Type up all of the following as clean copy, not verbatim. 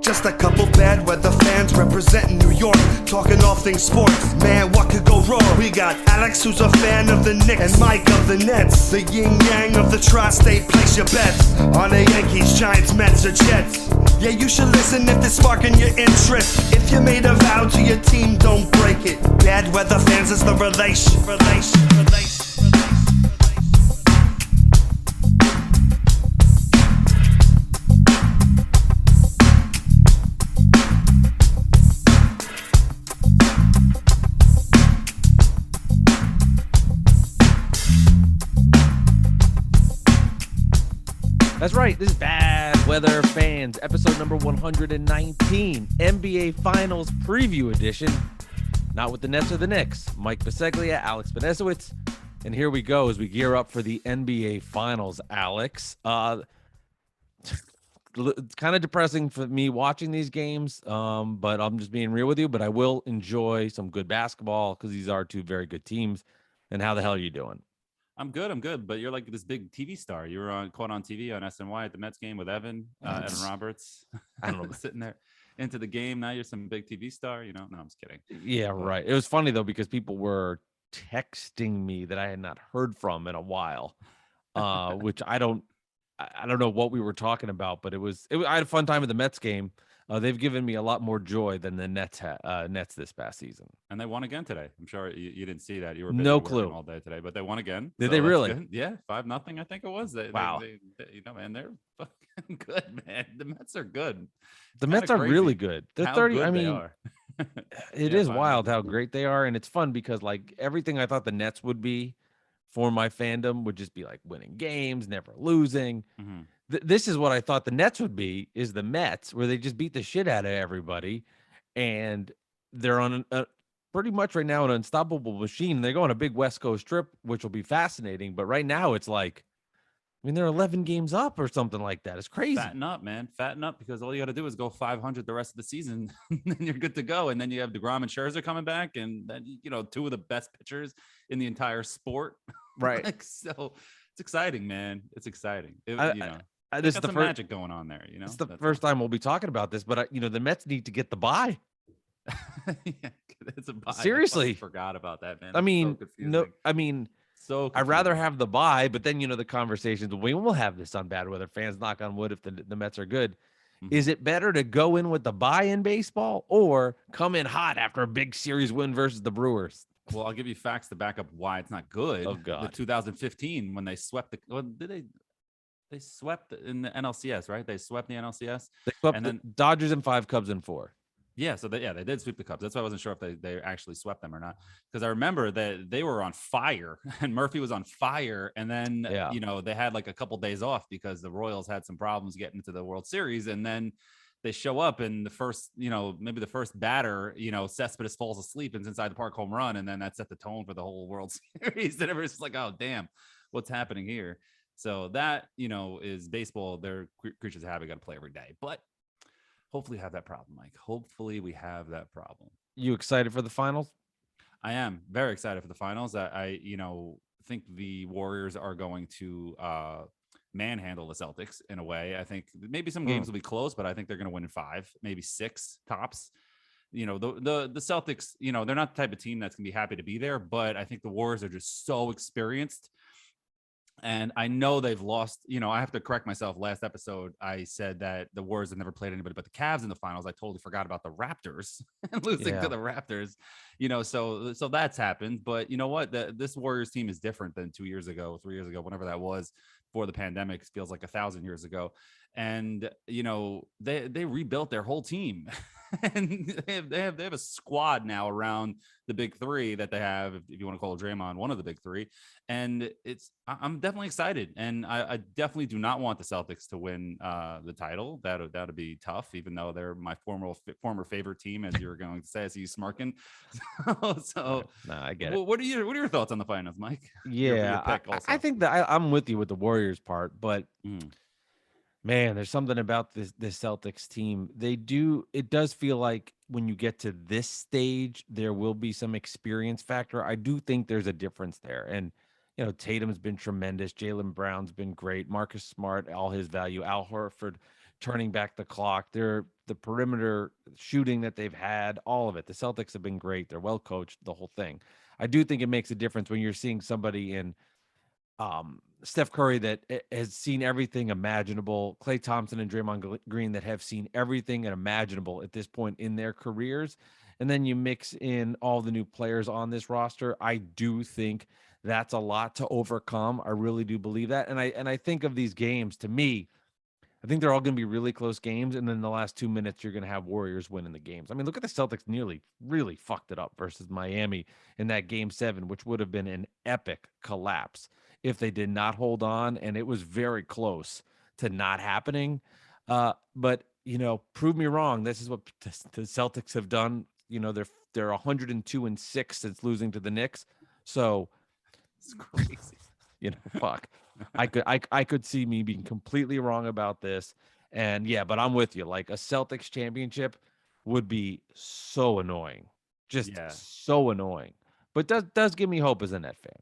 Just a couple bad weather fans representing New York, talking all things sports. Man, what could go wrong? We got Alex, who's a fan of the Knicks, and Mike of the Nets. The yin-yang of the tri-state, place your bets on the Yankees, Giants, Mets, or Jets. Yeah, you should listen if it's sparking your interest. If you made a vow to your team, don't break it. Bad weather fans is the relation. That's right. This is Bad Weather Fans, episode number 119, NBA Finals Preview Edition. Not with the Nets or the Knicks. Mike Biseglia, Alex Benesowitz. And here we go as we gear up for the NBA Finals, Alex. It's kind of depressing for me watching these games, but I'm just being real with you. But I will enjoy some good basketball because these are two very good teams. And how the hell are you doing? I'm good. But you're like this big TV star. You were caught on TV on SNY at the Mets game with Evan Roberts. I don't know. Sitting there into the game. Now you're some big TV star, you know? No, I'm just kidding. Yeah, right. It was funny, though, because people were texting me that I had not heard from in a while, which I don't know what we were talking about, but I had a fun time at the Mets game. They've given me a lot more joy than the Nets this past season. And they won again today. I'm sure you didn't see that. You were no clue all day today, but they won again. Did they really? Good. Yeah, 5-0. I think it was. Wow. They, man, they're fucking good, man. The Mets are good. The Mets are really good. They're 30. I mean, they are. It is wild how great they are, and it's fun because like everything I thought the Nets would be for my fandom would just be like winning games, never losing. Mm-hmm. This is what I thought the Nets would be, is the Mets, where they just beat the shit out of everybody, and they're on pretty much right now an unstoppable machine. They go on a big West Coast trip, which will be fascinating. But right now, it's like, I mean, they're 11 games up or something like that. It's crazy. Fatten up, man. Fatten up, because all you got to do is go 500 the rest of the season, and then you're good to go. And then you have DeGrom and Scherzer coming back, and then, two of the best pitchers in the entire sport. Right. So it's exciting, man. It's exciting. This is the magic going on there. It's the first time we'll be talking about this, but the Mets need to get the bye. Yeah, it's a bye. Seriously, I forgot about that, man. I mean, so I'd rather have the bye, but then the conversations we will have this on Bad Weather Fans. Knock on wood, if the Mets are good. Mm-hmm. Is it better to go in with the bye in baseball or come in hot after a big series win versus the Brewers? Well, I'll give you facts to back up why it's not good. Oh God, the 2015 when they swept They swept in the NLCS, right? They swept the NLCS. They swept the Dodgers in 5, Cubs in 4. Yeah, so they did sweep the Cubs. That's why I wasn't sure if they actually swept them or not. Because I remember that they were on fire and Murphy was on fire. And then, they had like a couple days off because the Royals had some problems getting into the World Series. And then they show up and the first, maybe the first batter, Cespedes falls asleep and it's inside the park home run. And then that set the tone for the whole World Series. And everyone's just like, oh, damn, what's happening here? So that, is baseball. They're creatures of habit, got to play every day. But hopefully we have that problem, Mike. Hopefully we have that problem. You excited for the finals? I am very excited for the finals. I think the Warriors are going to manhandle the Celtics in a way. I think maybe some games will be close, but I think they're going to win in 5, maybe 6 tops. The Celtics, they're not the type of team that's going to be happy to be there, but I think the Warriors are just so experienced. And I know they've lost, I have to correct myself. Last episode, I said that the Warriors have never played anybody but the Cavs in the finals. I totally forgot about the Raptors and losing to the Raptors, so that's happened. But you know what? This Warriors team is different than 2 years ago, 3 years ago, whenever that was, before the pandemic. It feels like 1,000 years ago. And, they rebuilt their whole team. And they have a squad now around the big 3 that they have, if you want to call Draymond one of the big 3. And I'm definitely excited. And I definitely do not want the Celtics to win the title. That'll be tough, even though they're my former favorite team, as you were going to say. I see you smarking. So no, I get it. What are your thoughts on the finals, Mike? Yeah, I think that I'm with you with the Warriors part, but man, there's something about this Celtics team. It does feel like when you get to this stage, there will be some experience factor. I do think there's a difference there. And, Tatum's been tremendous. Jaylen Brown's been great. Marcus Smart, all his value. Al Horford turning back the clock. The perimeter shooting that they've had, all of it. The Celtics have been great. They're well coached, the whole thing. I do think it makes a difference when you're seeing somebody in Steph Curry that has seen everything imaginable, Klay Thompson and Draymond Green that have seen everything imaginable at this point in their careers, and then you mix in all the new players on this roster. I do think that's a lot to overcome. I really do believe that, and I think of these games, to me, I think they're all going to be really close games, and then the last 2 minutes, you're going to have Warriors winning the games. I mean, look at the Celtics nearly really fucked it up versus Miami in that game 7, which would have been an epic collapse if they did not hold on, and it was very close to not happening. But prove me wrong. This is what the Celtics have done. They're 102-6 since losing to the Knicks. So It's crazy. fuck. I could see me being completely wrong about this. And yeah, but I'm with you. Like, a Celtics championship would be so annoying. Just Yeah. so annoying. But does give me hope as a Net fan.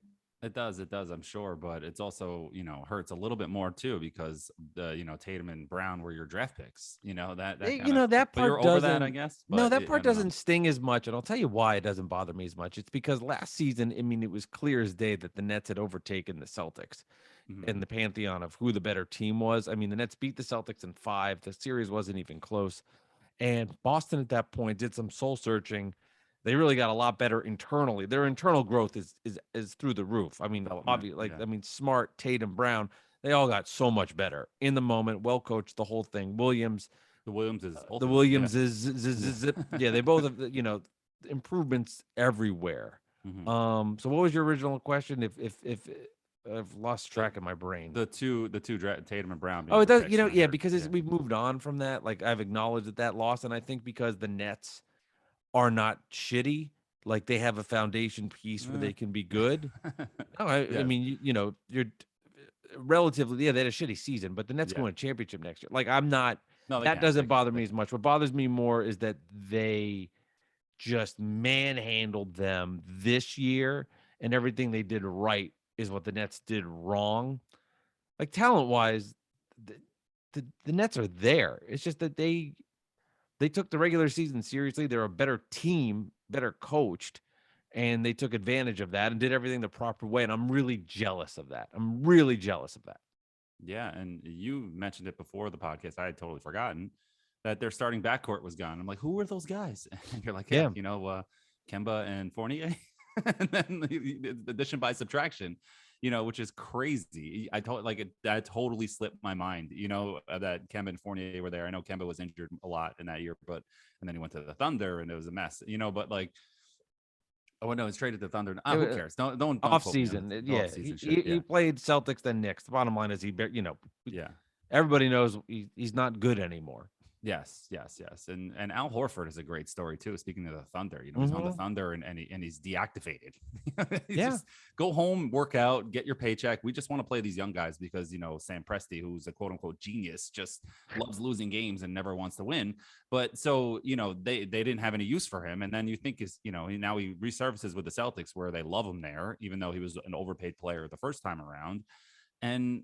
It does, I'm sure, but it's also, hurts a little bit more too because Tatum and Brown were your draft picks. That That but you're part over doesn't. that, I guess. No, But that part I don't know. doesn't sting as much, and I'll tell you why it doesn't bother me as much. It's because last season, I mean, it was clear as day that the Nets had overtaken the Celtics Mhm. in the pantheon of who the better team was. I mean, the Nets beat the Celtics in 5. The series wasn't even close. And Boston at that point did some soul searching. They really got a lot better internally. Their internal growth is through the roof. I mean, Development, obviously, yeah. Smart, Tatum, Brown, they all got so much better in the moment, well coached, the whole thing. Williams, The Williams is the ultimate. Williams Yeah. is yeah, they both have improvements everywhere. Mhm. So what was your original question? If I've lost track of my brain. The two Tatum and Brown being Oh, it your does. picks, not Yeah, your because we've moved on from that. Like, I've acknowledged that loss, and I think because the Nets are not shitty, like, they have a foundation piece where Eh. they can be good. No, I Yes. mean, you're relatively, yeah, they had a shitty season, but the Nets Yeah. go to championship next year. Like, I'm not. No, That doesn't bother They me as can. much. What bothers me more is that they just manhandled them this year, and everything they did right is what the Nets did wrong. Like, talent wise, the, the Nets are there. It's just that they took the regular season seriously. They're a better team, better coached, and they took advantage of that and did everything the proper way. And I'm really jealous of that. I'm really jealous of that. Yeah, and you mentioned it before the podcast. I had totally forgotten that their starting backcourt was gone. I'm like, who were those guys? And you're like, yeah, Kemba and Fournier, and then the addition by subtraction, which is crazy. That totally slipped my mind. That Kemba and Fournier were there. I know Kemba was injured a lot in that year, and then he went to the Thunder, and it was a mess. But like. Oh no, it's traded to Thunder. Who cares? Don't Off quote me on season. the Yeah. off-season shit. He Yeah, played Celtics then Knicks. The bottom line is yeah. everybody knows he's not good anymore. Yes. And Al Horford is a great story too. Speaking of the Thunder, he's on the Thunder and he's deactivated. Just go home, work out, get your paycheck. We just want to play these young guys because Sam Presti, who's a quote unquote genius, just loves losing games and never wants to win. But so they didn't have any use for him, and then you think now he resurfaces with the Celtics where they love him there, even though he was an overpaid player the first time around, and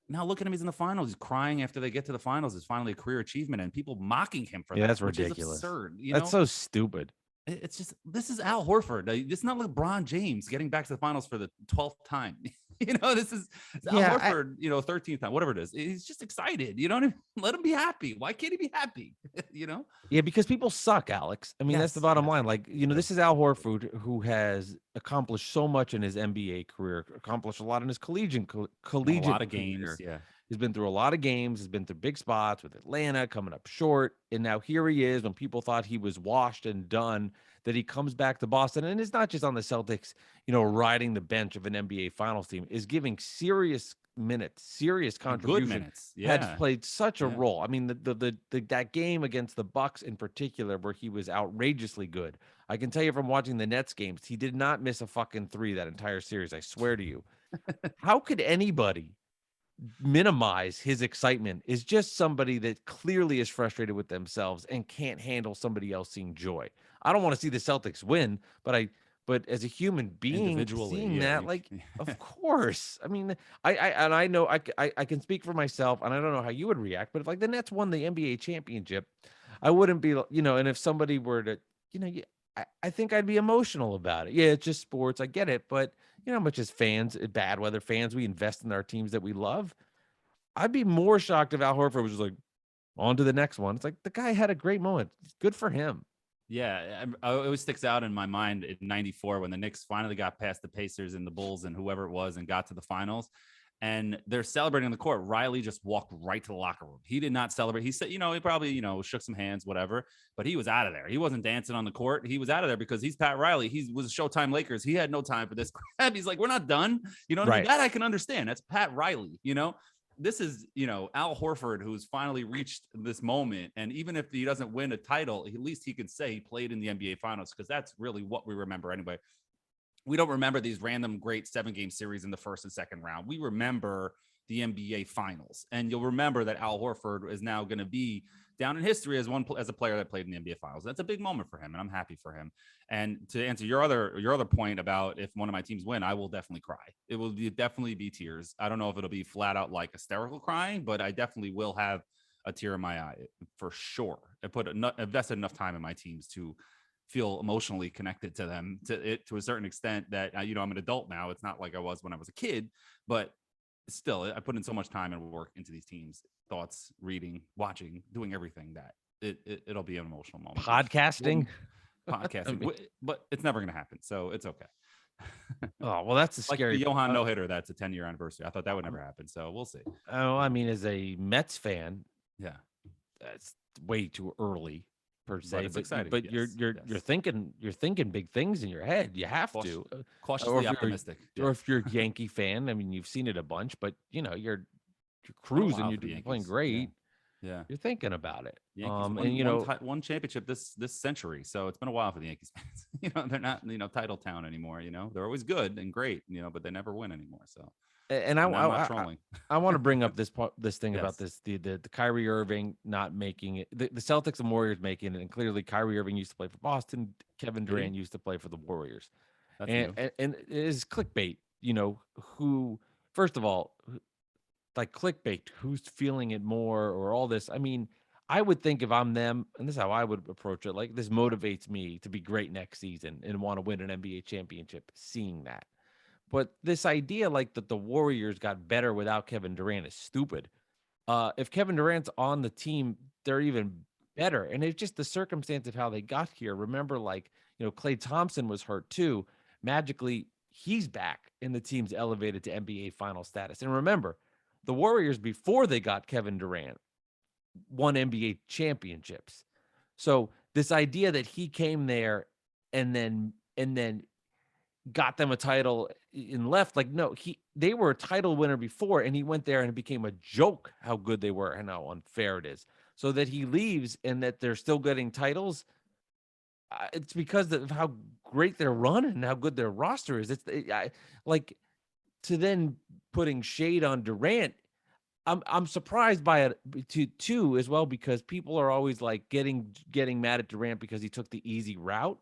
now look at him. He's in the finals. He's crying after they get to the finals. It's finally a career achievement, and people mocking him for that. That's which ridiculous. Is absurd. That's so stupid. It's just, this is Al Horford. This is not LeBron James getting back to the finals for the 12th time. This is Al Horford, 13th time, whatever it is. He's just excited. You know what I mean? Let him be happy. Why can't he be happy? Yeah, because people suck, Alex. I mean, that's the bottom line. Like, this is Al Horford, who has accomplished so much in his NBA career, accomplished a lot in his collegiate a lot of career. games. Yeah. He's been through a lot of games. He's been through big spots with Atlanta, coming up short. And now here he is when people thought he was washed and done, that he comes back to Boston. And it's not just on the Celtics, riding the bench of an NBA Finals team, is giving serious minutes, serious contribution. Good minutes. Yeah. Had played such a role. I mean, that game against the Bucks in particular, where he was outrageously good. I can tell you from watching the Nets games, he did not miss a fucking three that entire series. I swear to you. How could anybody minimize his excitement? Is just somebody that clearly is frustrated with themselves and can't handle somebody else seeing joy. I don't want to see the Celtics win, but But as a human being, Individually, seeing yeah, that, like, of course. I mean, I know I can speak for myself, and I don't know how you would react, but if like the Nets won the NBA championship, I wouldn't be, and if somebody were to, I think I'd be emotional about it. Yeah, it's just sports. I get it, but how much as fans, bad weather fans, we invest in our teams that we love. I'd be more shocked if Al Horford was just like, on to the next one. It's like the guy had a great moment. Good for him. Yeah, it always sticks out in my mind in '94 when the Knicks finally got past the Pacers and the Bulls and whoever it was and got to the finals. And they're celebrating on the court. Riley just walked right to the locker room. He did not celebrate. He said, he probably, shook some hands, whatever, but he was out of there. He wasn't dancing on the court. He was out of there because he's Pat Riley. He was Showtime Lakers. He had no time for this crap. He's like, we're not done. You know what I mean? Right. That I can understand. That's Pat Riley, This is, Al Horford, who's finally reached this moment. And even if he doesn't win a title, at least he can say he played in the NBA Finals, because that's really what we remember anyway. We don't remember these random great 7-game series in the first and second round. We remember the NBA Finals. And you'll remember that Al Horford is now going to be down in history as a player that played in the NBA Finals. That's a big moment for him, and I'm happy for him. And to answer your other point about if one of my teams win, I will definitely cry. It will definitely be tears. I don't know if it'll be flat out like hysterical crying, but I definitely will have a tear in my eye for sure. I invested enough time in my teams to feel emotionally connected to them to a certain extent that I'm an adult now. It's not like I was when I was a kid, but still, I put in so much time and work into these teams, thoughts, reading, watching, doing everything that it'll be an emotional moment. Podcasting, but it's never going to happen. So it's okay. Oh, well, that's a scary. Like the Johan no-hitter, that's a 10-year anniversary. I thought that would never happen. So we'll see. Oh, I mean, as a Mets fan, yeah, that's way too early per se. But it's exciting. But Yes, you're thinking big things in your head. You have to. Cautiously optimistic. Or if you're a Yankee fan, I mean, you've seen it a bunch, but you're cruising, you're playing great. Yeah. You're thinking about it. Yankees won championship this century, so it's been a while for the Yankees fans. They're not title town anymore. They're always good and great, but they never win anymore. So. And I'm not trolling. I want to bring up this thing about Yes. the Kyrie Irving not making it, the Celtics and Warriors making it, and clearly Kyrie Irving used to play for Boston, Kevin Durant used to play for the Warriors, and it is clickbait. Who, first of all, like clickbait, who's feeling it more or all this? I mean, I would think if I'm them, and this is how I would approach it, like this motivates me to be great next season and want to win an NBA championship, seeing that. But this idea like that the Warriors got better without Kevin Durant is stupid. If Kevin Durant's on the team, they're even better. And it's just the circumstance of how they got here. Remember, Klay Thompson was hurt too. Magically, he's back and the team's elevated to NBA final status. And remember, the Warriors, before they got Kevin Durant, won NBA championships. So this idea that he came there and then got them a title and left, no, they were a title winner before, and he went there and it became a joke how good they were and how unfair it is. So that he leaves and that they're still getting titles, it's because of how great their run and how good their roster is. To then putting shade on Durant, I'm surprised by it too as well, because people are always like getting mad at Durant because he took the easy route,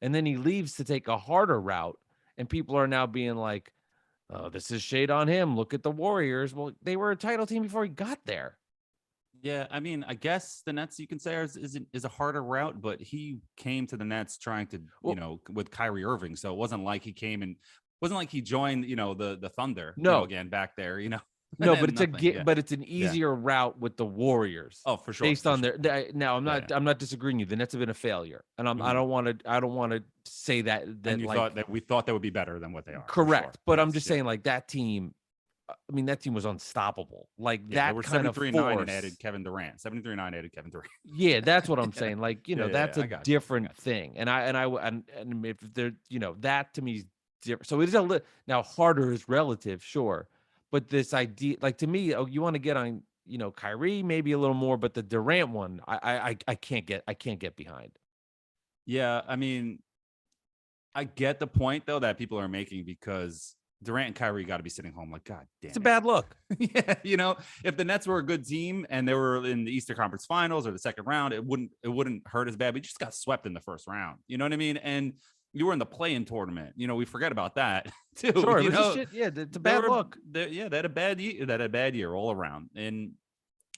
and then he leaves to take a harder route, and people are now being like, "Oh, this is shade on him. Look at the Warriors." Well, they were a title team before he got there. Yeah, I mean, I guess the Nets, you can say, is a harder route, but he came to the Nets trying to, with Kyrie Irving, so it wasn't like he came and wasn't like he joined, the Thunder, again back there, No, but it's an easier route with the Warriors. Oh, for sure. Based on their now, I'm not disagreeing you. The Nets have been a failure, and I don't want to say that. And you thought that we thought they would be better than what they are. Correct, sure. But I'm just saying, that team. I mean, that team was unstoppable. That they were kind of 73-9 and added Kevin Durant. 73-9 added Kevin Durant. Yeah, that's what I'm saying. That's a different thing. And if they're, that to me is different. So it is now harder is relative, sure. But this idea, to me, you want to get on, Kyrie maybe a little more, but the Durant one, I can't get behind. Yeah, I mean, I get the point though that people are making, because Durant and Kyrie got to be sitting home like, God damn, it's a bad look. Yeah, if the Nets were a good team and they were in the Eastern Conference Finals or the second round, it wouldn't hurt as bad. We just got swept in the first round. You know what I mean? And you were in the play-in tournament. We forget about that too. Sure, it was just shit. Yeah, it's a bad look. They had a bad year. That had a bad year all around. And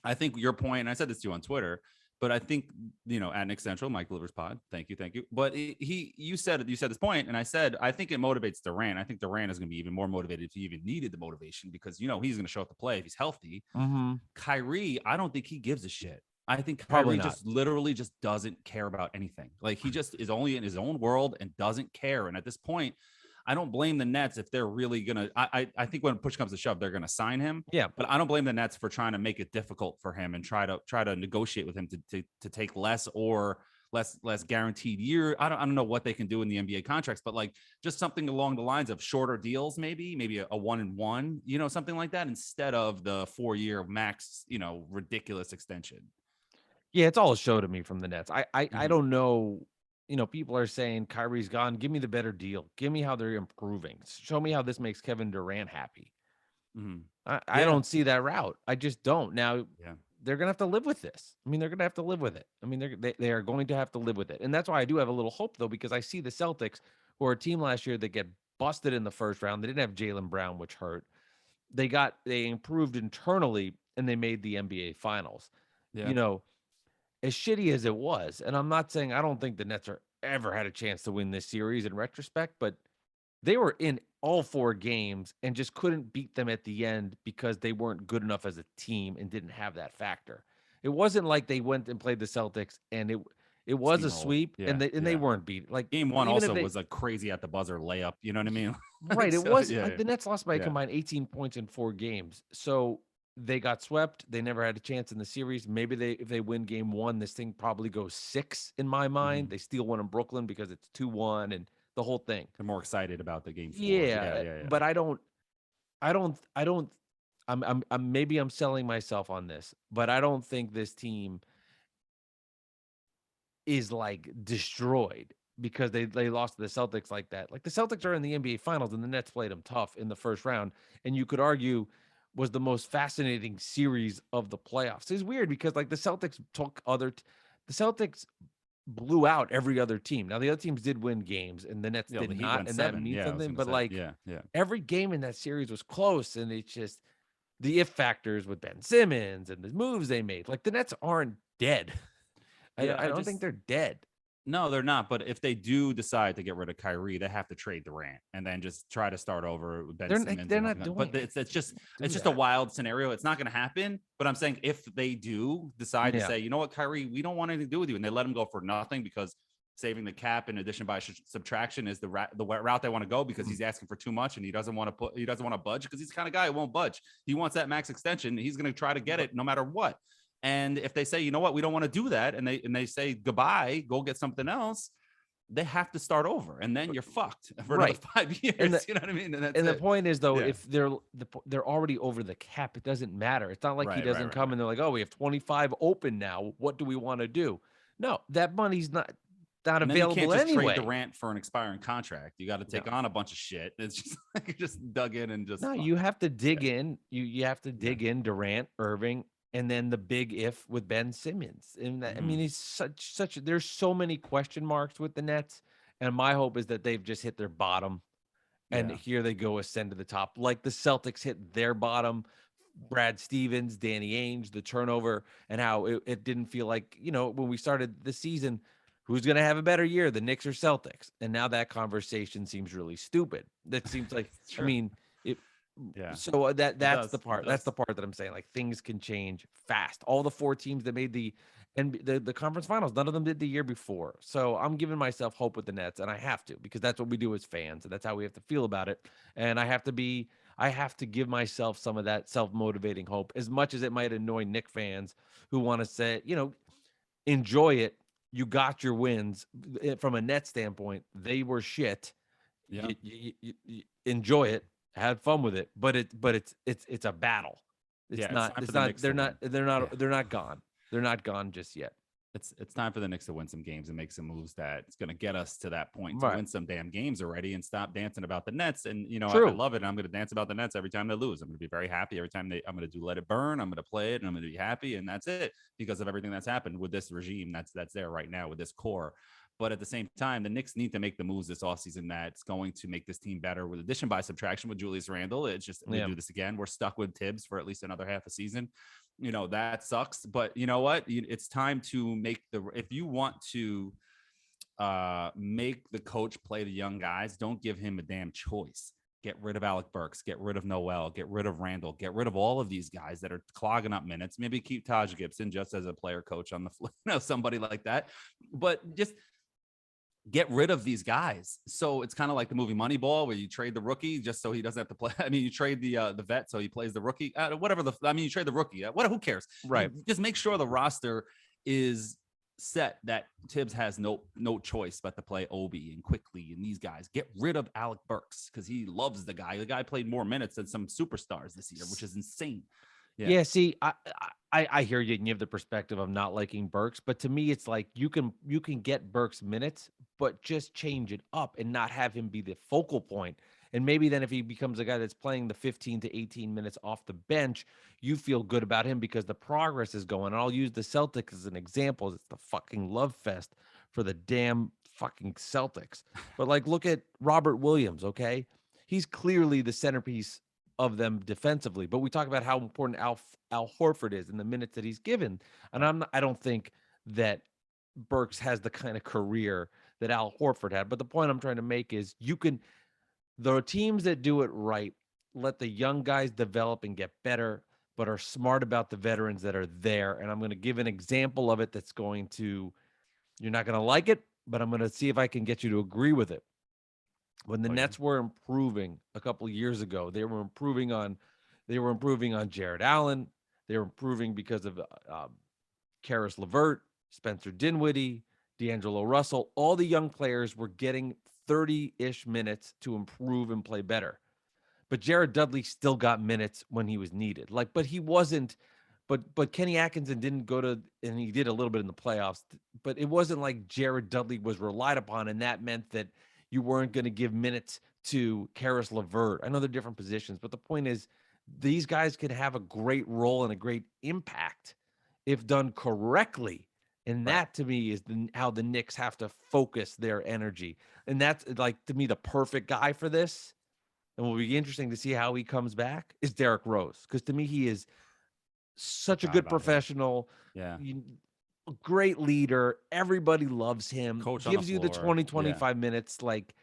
I think your point, and I said this to you on Twitter, but I think at Nick Central, Mike Livers Pod, thank you. But you said this point, and I said I think it motivates Durant. I think Durant is going to be even more motivated if he even needed the motivation because he's going to show up to play if he's healthy. Kyrie, I don't think he gives a shit. I think Kyrie just literally just doesn't care about anything. Like he just is only in his own world and doesn't care. And at this point, I don't blame the Nets if they're really gonna. I think when push comes to shove, they're gonna sign him. Yeah, but I don't blame the Nets for trying to make it difficult for him and try to negotiate with him to take less guaranteed year. I don't know what they can do in the NBA contracts, but like just something along the lines of shorter deals, maybe a 1-and-1, something like that, instead of the 4-year max, ridiculous extension. Yeah, it's all a show to me from the Nets. I don't know. People are saying Kyrie's gone. Give me the better deal. Give me how they're improving. Show me how this makes Kevin Durant happy. I don't see that route. I just don't. Now, they're going to have to live with this. I mean, they're going to have to live with it. I mean, they are going to have to live with it. And that's why I do have a little hope, though, because I see the Celtics, who are a team last year that get busted in the first round. They didn't have Jaylen Brown, which hurt. They improved internally, and they made the NBA Finals. Yeah. As shitty as it was, and I'm not saying I don't think the Nets are ever had a chance to win this series in retrospect, but they were in all 4 games and just couldn't beat them at the end because they weren't good enough as a team and didn't have that factor. It wasn't like they went and played the Celtics and it was a sweep and they weren't beat. Like game 1 also was a crazy at the buzzer layup. You know what I mean? Right. It was the Nets lost by a combined 18 points in 4 games. So they got swept. They never had a chance in the series. Maybe if they win game 1, this thing probably goes 6 in my mind. They steal one in Brooklyn because it's 2-1 and the whole thing. They're more excited about the game 4. Yeah. But I'm maybe I'm selling myself on this, but I don't think this team is like destroyed because they lost to the Celtics like that. Like the Celtics are in the NBA Finals and the Nets played them tough in the first round. And you could argue was the most fascinating series of the playoffs. It's weird because like the Celtics the Celtics blew out every other team. Now the other teams did win games and the Nets did not, and that means something. But every game in that series was close, and it's just the if factors with Ben Simmons and the moves they made. Like the Nets aren't dead. I don't think they're dead. No, they're not. But if they do decide to get rid of Kyrie, they have to trade Durant and then just try to start over with Ben Simmons. They're not doing. But it's just a wild scenario. It's not going to happen. But I'm saying if they do decide to say, you know what, Kyrie, we don't want anything to do with you, and they let him go for nothing because saving the cap in addition by subtraction is the route they want to go because he's asking for too much and he doesn't want to budge because he's the kind of guy who won't budge. He wants that max extension. He's going to try to get it no matter what. And if they say, you know what, we don't want to do that, and they say goodbye, go get something else, they have to start over, and then you're fucked for another 5 years. You know what I mean? And the point is, though, if they're already over the cap, it doesn't matter. It's not like he doesn't come and they're like, oh, we have 25 open now. What do we want to do? No, that money's not available you can't just anyway. Trade Durant for an expiring contract. You got to take on a bunch of shit. It's just like you just dug in and just. No, you have to dig in. You have to dig in Durant, Irving. And then the big if with Ben Simmons. And I mean, he's such there's so many question marks with the Nets. And my hope is that they've just hit their bottom. And here they go ascend to the top. Like the Celtics hit their bottom. Brad Stevens, Danny Ainge, the turnover, and how it didn't feel like, when we started the season, who's going to have a better year, the Knicks or Celtics? And now that conversation seems really stupid. That seems like, I mean, so that's the part. That's the part that I'm saying. Like things can change fast. All the 4 teams that made the conference finals, none of them did the year before. So I'm giving myself hope with the Nets, and I have to because that's what we do as fans, and that's how we have to feel about it. And I have to give myself some of that self-motivating hope, as much as it might annoy Knicks fans who want to say, enjoy it. You got your wins. From a Nets standpoint, they were shit. Yeah. You enjoy it. Had fun with it, but it's a battle. It's not. They're not gone. They're not gone just yet. It's time for the Knicks to win some games and make some moves that's going to get us to that point to win some damn games already and stop dancing about the Nets. And I love it. I'm going to dance about the Nets every time they lose. I'm going to be very happy every time I'm going to do Let It Burn. I'm going to play it and I'm going to be happy, and that's it because of everything that's happened with this regime that's there right now with this core. But at the same time, the Knicks need to make the moves this offseason that's going to make this team better with addition by subtraction with Julius Randle. It's just, we do this again. We're stuck with Tibbs for at least another half a season. That sucks. But you know what? It's time to make if you want to make the coach play the young guys, don't give him a damn choice. Get rid of Alec Burks, get rid of Noel, get rid of Randall, get rid of all of these guys that are clogging up minutes. Maybe keep Taj Gibson just as a player coach on the floor, somebody like that. But just get rid of these guys. So it's kind of like the movie Moneyball, where you trade the rookie just so he doesn't have to play. I mean, you trade the vet so he plays the rookie. You trade the rookie. Who cares? Right. Just make sure the roster is set that Tibbs has no choice but to play Obi and Quickly and these guys. Get rid of Alec Burks because he loves the guy. The guy played more minutes than some superstars this year, which is insane. Yeah, see, I hear you, and you have the perspective of not liking Burks, but to me, it's like you can get Burks minutes, but just change it up and not have him be the focal point. And maybe then if he becomes a guy that's playing the 15 to 18 minutes off the bench, you feel good about him because the progress is going. And I'll use the Celtics as an example. It's the fucking love fest for the damn fucking Celtics. But like, look at Robert Williams, okay? He's clearly the centerpiece of them defensively, but we talk about how important Al Horford is in the minutes that he's given. And I don't think that Burks has the kind of career that Al Horford had. But the point I'm trying to make is the teams that do it right, let the young guys develop and get better, but are smart about the veterans that are there. And I'm going to give an example of it you're not going to like it, but I'm going to see if I can get you to agree with it. When the Nets were improving a couple of years ago, they were improving on Jared Allen. They were improving because of Karis LeVert, Spencer Dinwiddie, D'Angelo Russell. All the young players were getting 30-ish minutes to improve and play better. But Jared Dudley still got minutes when he was needed. But he wasn't. But Kenny Atkinson didn't go to, and he did a little bit in the playoffs. But it wasn't like Jared Dudley was relied upon, and that meant that you weren't going to give minutes to Karis LeVert. I know they're different positions, but the point is these guys could have a great role and a great impact if done correctly. And that to me is how the Knicks have to focus their energy. And that's like, to me, the perfect guy for this. And will be interesting to see how he comes back is Derrick Rose. Because to me, he is such a good professional. Yeah. Great leader. Everybody loves him. Coach gives you the 20-25 minutes. Like,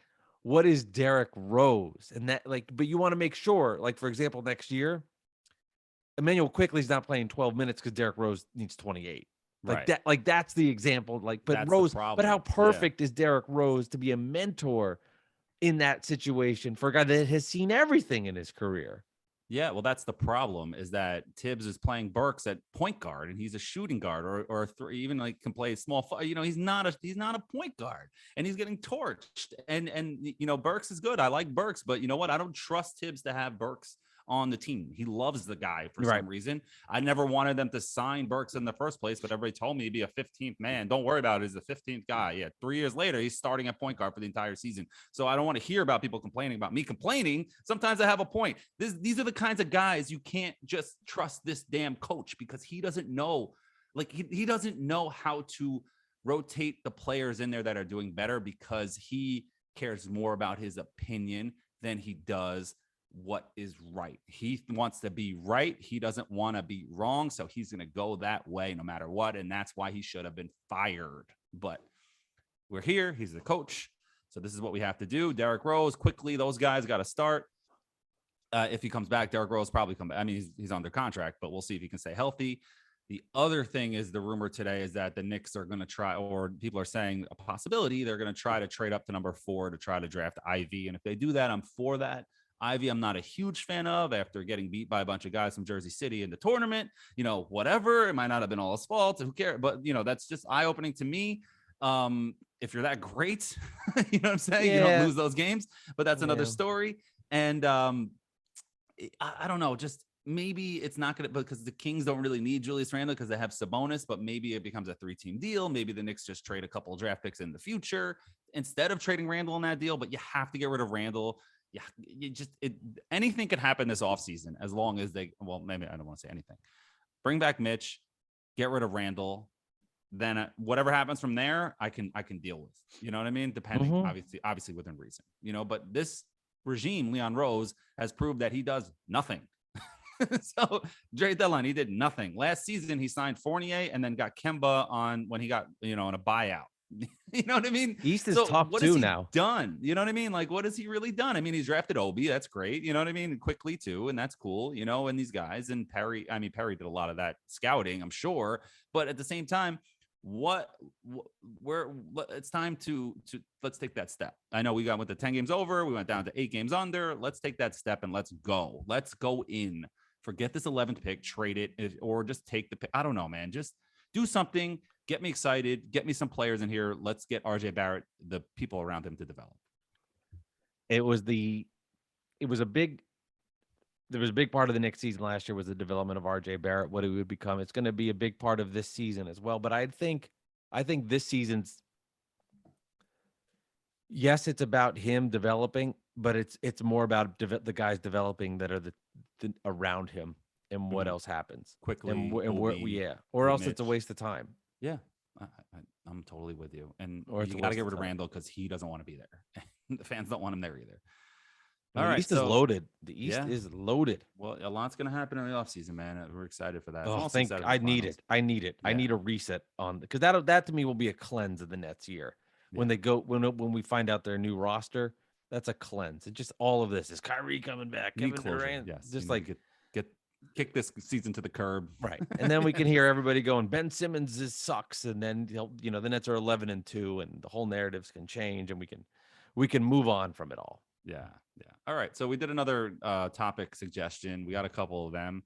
what is Derrick Rose? And that, but you want to make sure, for example, next year, Emmanuel Quickley's not playing 12 minutes because Derrick Rose needs 28. That's the example. But Rose, but how perfect is Derrick Rose to be a mentor in that situation for a guy that has seen everything in his career? Yeah, well, that's the problem, is that Tibbs is playing Burks at point guard, and he's a shooting guard, or even can play small. He's not a point guard, and he's getting torched. And Burks is good. I like Burks, but you know what? I don't trust Tibbs to have Burks on the team. He loves the guy for some reason. I never wanted them to sign Burks in the first place, but everybody told me he'd be a 15th man. Don't worry about it. He's the 15th guy. Yeah. 3 years later, he's starting at point guard for the entire season. So I don't want to hear about people complaining about me complaining. Sometimes I have a point. These are the kinds of guys you can't just trust this damn coach, because he doesn't know, he doesn't know how to rotate the players in there that are doing better, because he cares more about his opinion than he does what is right. He wants to be right. He doesn't want to be wrong. So he's going to go that way no matter what. And that's why he should have been fired. But we're here. He's the coach. So this is what we have to do. Derrick Rose, Quickly, those guys got to start. If he comes back, Derrick Rose probably come back. I mean, he's under contract, but we'll see if he can stay healthy. The other thing is, the rumor today is that the Knicks are going to try, or people are saying a possibility, they're going to try to trade up to number 4 to try to draft Ivy. And if they do that, I'm for that. Ivy, I'm not a huge fan of, after getting beat by a bunch of guys from Jersey City in the tournament. Whatever. It might not have been all his fault. Who cares? But, that's just eye-opening to me. If you're that great, you know what I'm saying? You don't lose those games. But that's another story. And I don't know. Just maybe it's not going to, because the Kings don't really need Julius Randle because they have Sabonis, but maybe it becomes a 3-team deal. Maybe the Knicks just trade a couple of draft picks in the future instead of trading Randle in that deal. But you have to get rid of Randle. Yeah, anything could happen this offseason, as long as maybe I don't want to say anything. Bring back Mitch, get rid of Randall. then whatever happens from there, I can deal with. You know what I mean? Depending, obviously within reason. But this regime, Leon Rose, has proved that he does nothing. So trade deadline, he did nothing. Last season, he signed Fournier and then got Kemba on when he got on a buyout. You know what I mean? East is so tough what too has he now. done? You know what I mean? Like, what has he really done? I mean, he's drafted Obi. That's great. You know what I mean? Quickly too, and that's cool. And these guys and Perry. I mean, Perry did a lot of that scouting, I'm sure. But at the same time, it's time to let's take that step. I know we got with the 10 games over. We went down to 8 games under. Let's take that step and let's go. Let's go in. Forget this 11th pick, trade it, or just take the pick. I don't know, man. Just do something. Get me excited. Get me some players in here. Let's get RJ Barrett, the people around him to develop. There was a big part of the Knicks season last year was the development of RJ Barrett, what he would become. It's going to be a big part of this season as well. But I think this season's, yes, it's about him developing, but it's more about the guys developing that are the around him and what else happens quickly and Obi, or else Mitch. It's a waste of time. Yeah, I'm totally with you. And Or you got to get rid of Randall because he doesn't want to be there. The fans don't want him there either. All right, East is loaded. The East is loaded. Well, a lot's going to happen in the offseason, man. We're excited for that. Oh, I need it. I need it. Yeah. I need a reset on because that to me will be a cleanse of the Nets year. Yeah. When they go when we find out their new roster, that's a cleanse. It's just all of this. Is Kyrie coming back? Kevin Durant? Yes. Just like get kick this season to the curb. Right. And then we can hear everybody going, Ben Simmons sucks. And then the Nets are 11-2 and the whole narratives can change and we can move on from it all. Yeah. All right. So we did another topic suggestion. We got a couple of them.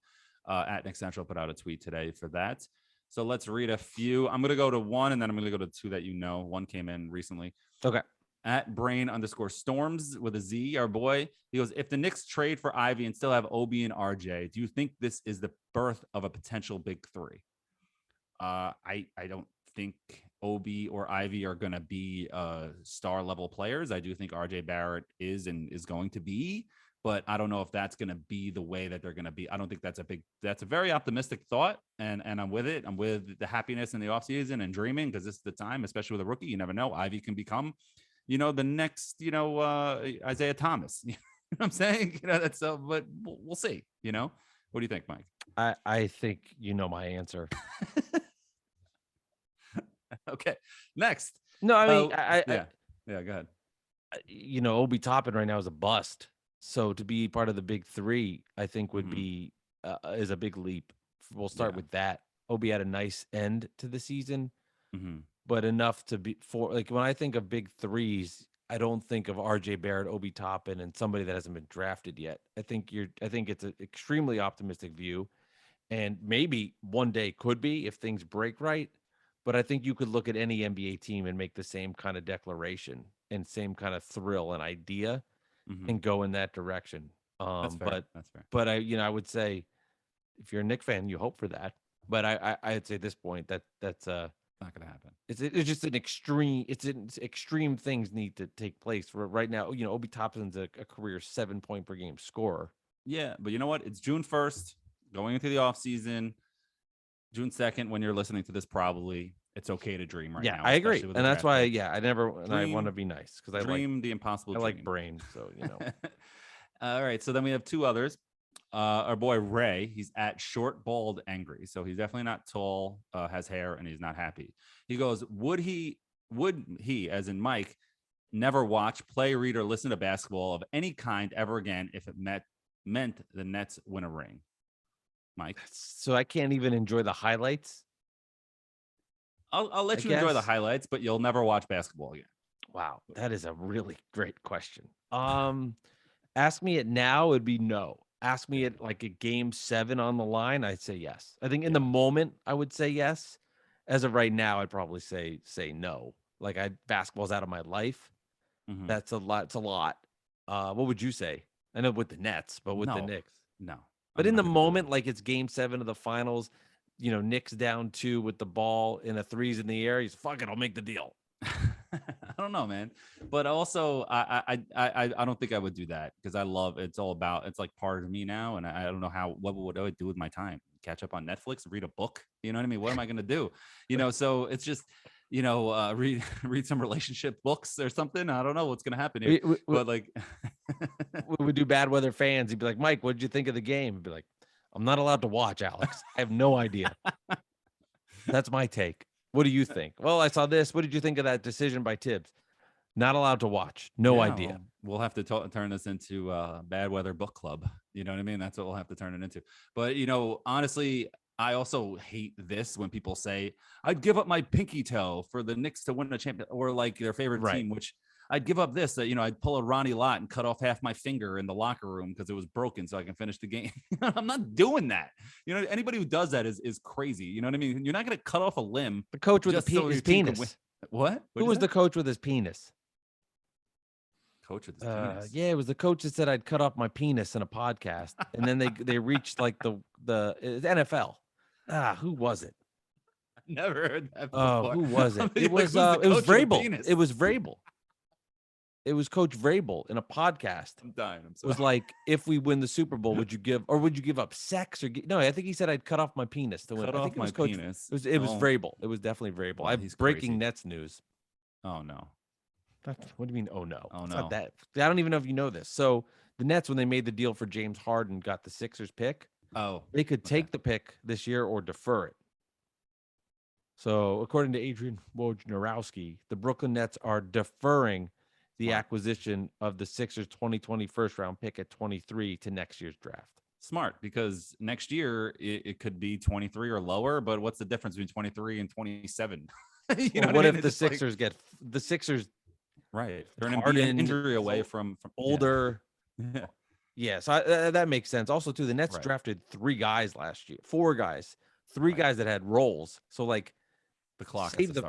At Nick Central put out a tweet today for that. So let's read a few. I'm going to go to one and then I'm going to go to two that one came in recently. Okay. At Brain_Storms with a Z, our boy, he goes, if the Knicks trade for Ivy and still have Obi and RJ, do you think this is the birth of a potential big three? I don't think Obi or Ivy are going to be star level players. I do think RJ Barrett is going to be, but I don't know if that's going to be the way that they're going to be. I don't think that's a very optimistic thought. And I'm with it. I'm with the happiness in the offseason and dreaming because this is the time, especially with a rookie. You never know. Ivy can become, the next, Isaiah Thomas. You know what I'm saying? That's but we'll see. What do you think, Mike? I think my answer. Okay. Next. No, I mean, yeah, go ahead. Obi Toppin right now is a bust. So to be part of the big three, I think would be is a big leap. We'll start with that. Obi had a nice end to the season, but enough to be when I think of big threes, I don't think of RJ Barrett, Obi Toppin, and somebody that hasn't been drafted yet. I think it's an extremely optimistic view, and maybe one day could be if things break right. But I think you could look at any NBA team and make the same kind of declaration and same kind of thrill and idea and go in that direction. That's fair. That's fair. But I would say if you're a Knicks fan, you hope for that. But I'd say at this point that's not going to happen. It's just an extreme. Extreme things need to take place for right now. Obi Toppin's a career 7-point per game scorer. Yeah, but you know what? It's June 1st, going into the offseason. June 2nd, when you're listening to this, probably it's okay to dream right now. Yeah, I agree, and that's why. Yeah, I want to be nice because I dream the impossible. I like Brain, so All right, so then we have two others. Our boy Ray, he's at Short Bald Angry, so he's definitely not tall, has hair, and he's not happy. He goes, would he, as in Mike, never watch, play, read, or listen to basketball of any kind ever again if it meant the Nets win a ring? Mike, so I can't even enjoy the highlights. I'll let you enjoy the highlights, but you'll never watch basketball again. Wow, that is a really great question. Ask me it now, it'd be no. Ask me it like a game 7 on the line, I'd say yes. I think in the moment I would say yes. As of right now, I'd probably say no. Like basketball's out of my life. That's a lot. It's a lot. What would you say? I know with the Nets, but with the Knicks, no. But in the moment, like it's game 7 of the finals, Knicks down 2 with the ball in a 3s in the air. He's fuck it, I'll make the deal. don't know, man. But also, I don't think I would do that because I love it's all about it's like part of me now, and I don't know what would I would do with my time? Catch up on Netflix, read a book. You know what I mean? What am I gonna do? So it's just read some relationship books or something. I don't know what's gonna happen here, but like we would do bad weather fans. He'd be like, Mike, what did you think of the game? He'd be like, I'm not allowed to watch, Alex. I have no idea. That's my take. What do you think? Well, I saw this. What did you think of that decision by Tibbs? Not allowed to watch. No idea. Well, we'll have to turn this into bad weather book club. You know what I mean? That's what we'll have to turn it into. But honestly, I also hate this when people say I'd give up my pinky toe for the Knicks to win a champion or like their favorite team, which I'd give up this, I'd pull a Ronnie Lott and cut off half my finger in the locker room because it was broken so I can finish the game. I'm not doing that. Anybody who does that is crazy. You know what I mean? You're not going to cut off a limb. The coach with his penis. What? Who was the coach with his penis? Coach with his penis? Yeah, it was the coach that said I'd cut off my penis in a podcast. And then they reached like the NFL. Who was it? Never heard that before. Oh, who was it? It was Vrabel. It was Vrabel. It was Coach Vrabel in a podcast. I'm dying. I'm sorry. Was like, if we win the Super Bowl, would you give up sex or no? I think he said I'd cut off my penis to win. Cut off my penis. It was Vrabel. It was definitely Vrabel. I have breaking crazy. Nets news. Oh no. What do you mean? Oh no. Oh It's no. not that. I don't even know if you know this. So the Nets, when they made the deal for James Harden, got the Sixers pick. Oh. They could take the pick this year or defer it. So according to Adrian Wojnarowski, the Brooklyn Nets are deferring the acquisition of the Sixers 2020 first round pick at 23 to next year's draft. Smart, because next year it could be 23 or lower, but what's the difference between 23 and 27? What if the Sixers get the Sixers? Right. They're an injury away from older. Yeah. Yeah, so that makes sense. Also, too, the Nets drafted 4 guys last year, 3 guys that had roles. So like the clock save the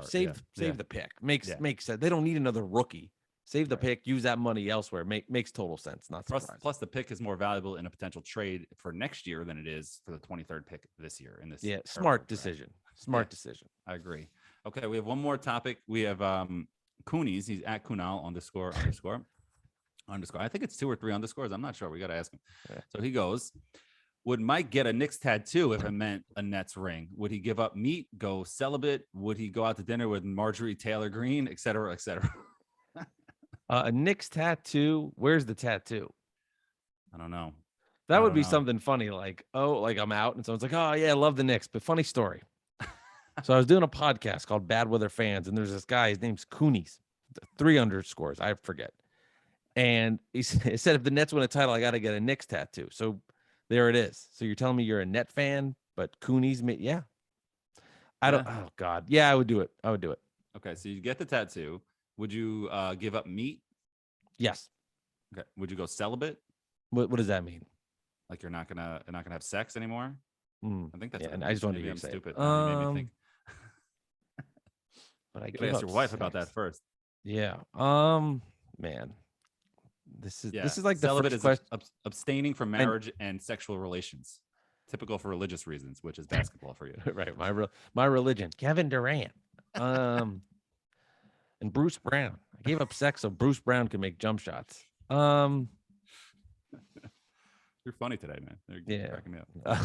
pick. Makes sense. They don't need another rookie. Save the pick, use that money elsewhere. Makes total sense. Not surprising. Plus, the pick is more valuable in a potential trade for next year than it is for the 23rd pick this year. In this, smart decision. Decision. I agree. Okay, we have one more topic. We have Coonies. He's at Kunal __. I think it's 2 or 3 underscores. I'm not sure. We got to ask him. Yeah. So he goes, would Mike get a Knicks tattoo if it meant a Nets ring? Would he give up meat, go celibate? Would he go out to dinner with Marjorie Taylor Greene, et cetera, et cetera? A Knicks tattoo. Where's the tattoo? I don't know. That would be something funny, like I'm out and someone's like, oh yeah, I love the Knicks, but funny story. So I was doing a podcast called Bad Weather Fans, and there's this guy, his name's Coonies, 3 underscores, I forget. And he said, if the Nets win a title, I got to get a Knicks tattoo. So there it is. So you're telling me you're a Net fan, but Coonies, yeah. Oh God. Yeah, I would do it. Okay. So you get the tattoo. Would you give up meat? Yes. Okay. Would you go celibate? What does that mean? Like you're not gonna have sex anymore? I think that's. Yeah, and I just wanted to be stupid. You made me think. But I ask your wife about that first. Yeah. Man, this is like the celibate first question. Abstaining from marriage and sexual relations, typical for religious reasons, which is basketball for you. Right. My religion. Kevin Durant. And Bruce Brown. I gave up sex so Bruce Brown could make jump shots. You're funny today, man. You're cracking me up.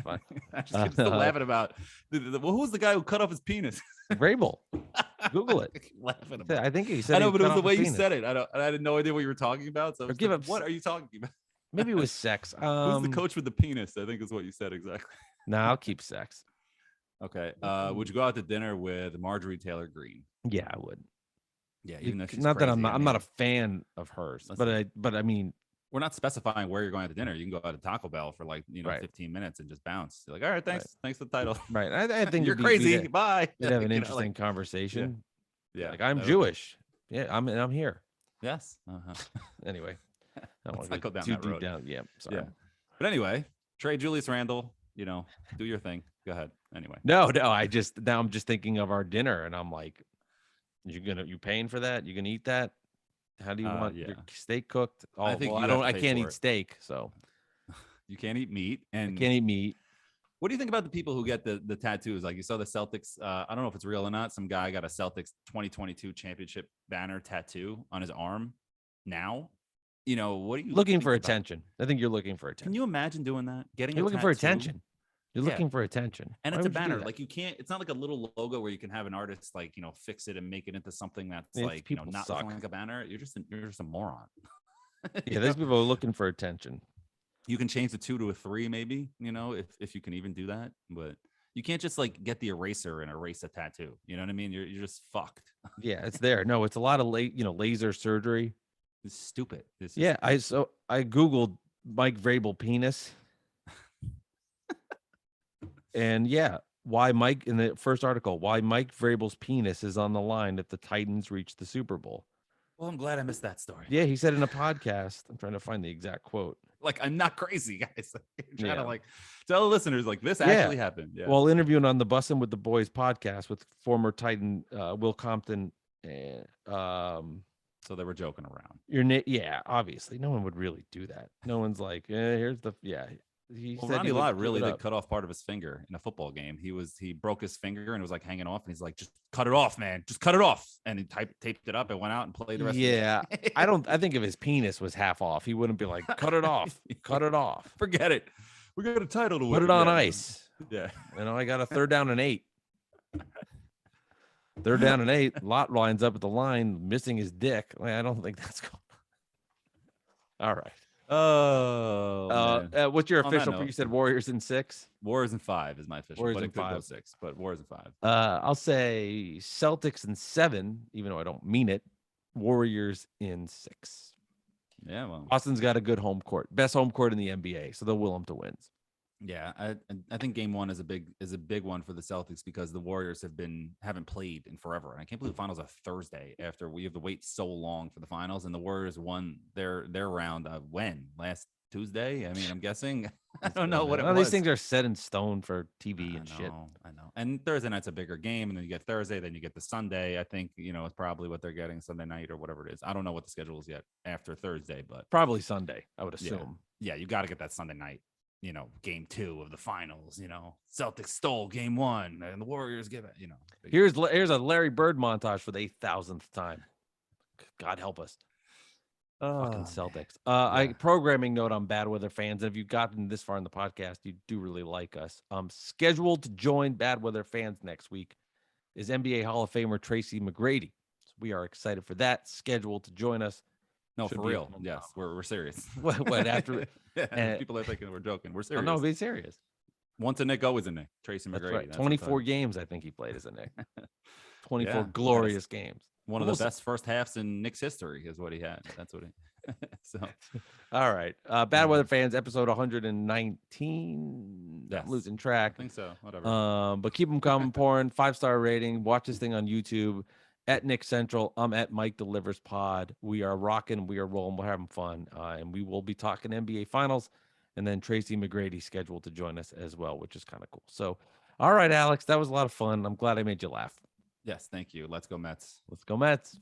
Fine. I'm still laughing about. Well, who's the guy who cut off his penis? Vrabel. Google it. Laughing about. I think he said. I know, but it was the way you said it. I had no idea what you were talking about. So what are you talking about? Maybe it was sex. Who's the coach with the penis? I think is what you said exactly. No, I'll keep sex. Okay. Would you go out to dinner with Marjorie Taylor Greene? Yeah, I would. Yeah, even though she's not crazy, that I'm not a fan of hers, but I mean, we're not specifying where you're going out to dinner. You can go out to Taco Bell for 15 minutes and just bounce. You're like, all right, thanks for the title. Right. I think you're crazy. Bye. We'd have an interesting conversation. Yeah. Like I'm Jewish. Yeah, I'm here. Yes. Anyway, I don't want to go down that road. Yeah. Sorry. Yeah. But anyway, trade Julius Randle. Do your thing. Go ahead. Anyway. No. I'm just thinking of our dinner, and I'm like, you paying for that? You gonna eat that? How do you want your steak cooked? I can't eat steak, so you can't eat meat, and I can't eat meat. What do you think about the people who get the tattoos? Like you saw the Celtics. I don't know if it's real or not. Some guy got a Celtics 2022 championship banner tattoo on his arm. Now, what do you Looking think for about- attention. I think you're looking for Can attention. you imagine doing that? Getting You're a looking for tattoo? attention. You're Yeah. looking for attention. And Why it's a would you do banner. that? Like you can't. It's not like a little logo where you can have an artist like fix it and make it into something that's These like people not suck. looking like a banner. You're just a moron. Yeah, these people are looking for attention. You can change the 2 to a 3, maybe, if you can even do that. But you can't just like get the eraser and erase a tattoo. You know what I mean? You're just fucked. Yeah, it's there. No, it's a lot of laser surgery. It's stupid. It's Yeah, I Googled Mike Vrabel penis. And yeah, why Mike in the first article, why Mike Vrabel's penis is on the line if the Titans reach the Super Bowl. Well, I'm glad I missed that story. Yeah, he said in a podcast. I'm trying to find the exact quote. Like, I'm not crazy, guys. I'm trying Yeah. to tell the listeners this actually happened. Yeah. Well, interviewing on the Bussin' with the Boys podcast with former Titan Will Compton. So they were joking around. Yeah, obviously, no one would really do that. No one's like, here's the He Well, said Ronnie he would Lott give really it did up. cut off part of his finger in a football game. He broke his finger and it was like hanging off, and he's like, "Just cut it off, man. Just cut it off." And he taped it up and went out and played the rest. Yeah, of the game. I think if his penis was half off, he wouldn't be like, cut it off, cut it off, Forget it. We got a title to win. put it on Yeah. ice. Yeah. I got a 3rd down and 8. 3rd down and 8. Lott lines up at the line, missing his dick. I don't think that's going. All right. Oh. man. What's your On that official? note- You said Warriors in 6. Warriors in 5 is my official. Warriors but in it could go 5. 6, but Warriors in 5. I'll say Celtics in 7, even though I don't mean it. Warriors in 6. Yeah. Well. Boston's got a good home court, best home court in the NBA, so they'll will them to wins. Yeah, I think game 1 is a big one for the Celtics because the Warriors haven't played in forever. And I can't believe the finals are Thursday after we have to wait so long for the finals. And the Warriors won their round when? Last Tuesday? I mean, I'm guessing. I don't know what it was. These things are set in stone for TV and shit. I know. And Thursday night's a bigger game, and then you get Thursday, then you get the Sunday. I think it's probably what they're getting Sunday night or whatever it is. I don't know what the schedule is yet after Thursday, but Probably Sunday, I would assume. yeah, you got to get that Sunday night. Game 2 of the finals. Celtics stole game 1, and the Warriors give it. Here's a Larry Bird montage for the 8,000th time. God help us. Fucking Celtics. Programming note on Bad Weather Fans. If you've gotten this far in the podcast, you do really like us. Scheduled to join Bad Weather Fans next week is NBA Hall of Famer Tracy McGrady. So we are excited for that. Scheduled to join us. No, Should for be real. a fun Yes, time. we're serious. What after? People are thinking we're joking. We're Oh, serious. no, be serious. Once a Nick, always a Nick. Tracy That's McGrady. right. That's 24 games, I think he played as a Nick. 24 Yeah, glorious games. one of We'll the best first halves in Knicks history is what he had. That's what he. So All right. Bad Weather Fans, episode 119. Yes. I'm losing track. I think so. Whatever. But keep them coming, pouring. 5-star rating. Watch this thing on YouTube at Nick Central. I'm at Mike Delivers Pod. We are rocking. We are rolling. We're having fun. And we will be talking NBA Finals. And then Tracy McGrady scheduled to join us as well, which is kind of cool. So, all right, Alex, that was a lot of fun. I'm glad I made you laugh. Yes, thank you. Let's go Mets. Let's go, Mets.